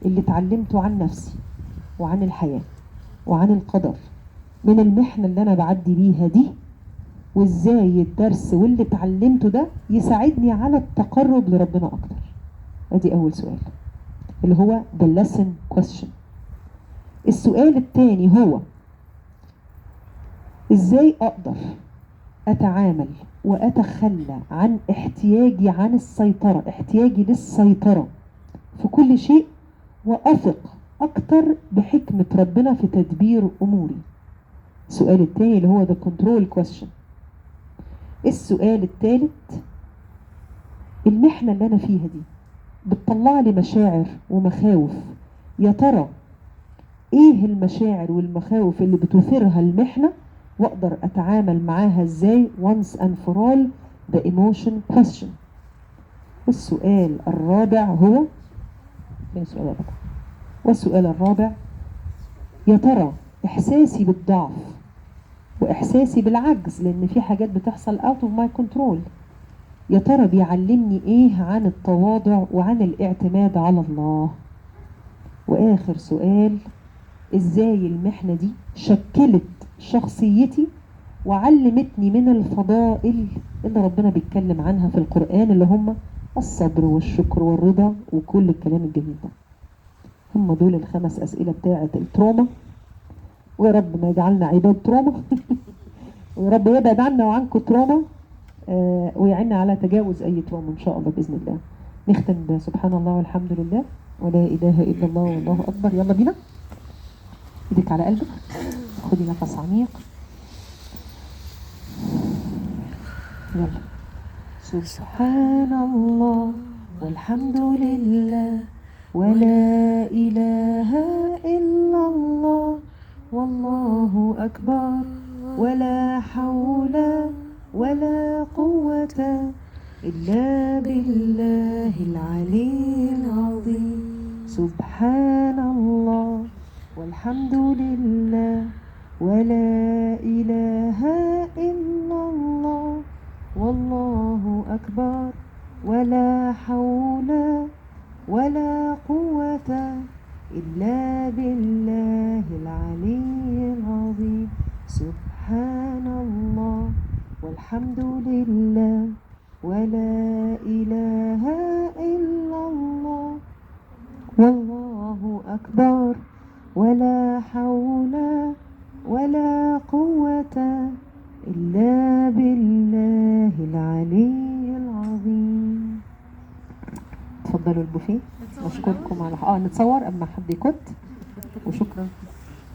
اللي اتعلمته عن نفسي وعن الحياة وعن القدر من المحنة اللي أنا بعدي بيها دي، وإزاي الدرس واللي اتعلمته ده يساعدني على التقرب لربنا أكتر. أدي أول سؤال اللي هو the lesson question. السؤال الثاني هو إزاي أقدر أتعامل وأتخلى عن احتياجي عن السيطرة، احتياجي للسيطرة في كل شيء، وأثق أكتر بحكمة ربنا في تدبير أموري. السؤال الثاني اللي هو the control question. السؤال الثالث، المحنة اللي أنا فيها دي بتطلع لي مشاعر ومخاوف، يا ترى إيه المشاعر والمخاوف اللي بتثيرها المحنة، وأقدر أتعامل معاها إزاي once and for all the emotion question. والسؤال الرابع هو والسؤال الرابع، يا ترى إحساسي بالضعف وإحساسي بالعجز، لأن في حاجات بتحصل out of my control، يا ترى بيعلمني إيه عن التواضع وعن الاعتماد على الله. وآخر سؤال، إزاي المحنة دي شكلت شخصيتي وعلمتني من الفضائل اللي ربنا بيتكلم عنها في القرآن، اللي هم الصبر والشكر والرضا وكل الكلام الجميل ده. هم دول الخمس أسئلة بتاعة التروما، ويا رب ما يجعلنا عباد تروما ويا رب يبعد عنا وعنكم تروما، ويعيننا على تجاوز أي تروما إن شاء الله بإذن الله. نختم بسبحان الله والحمد لله ولا إله إلا الله والله أكبر. يلا بينا، ايدك على قلبك، خدي نفس عميق. يلا. سبحان الله والحمد لله ولا إله إلا الله والله أكبر ولا حول ولا قوة إلا بالله العلي العظيم. سبحان الله والحمد لله ولا إله إلا الله والله أكبر ولا حول ولا قوة إلا بالله العلي العظيم. سبحان الله والحمد لله ولا إله إلا الله والله أكبر ولا حول ولا قوة إلا بالله العلي العظيم. تفضلوا البوفيه. نشكركم على نتصور أما حد يكت، وشكرا.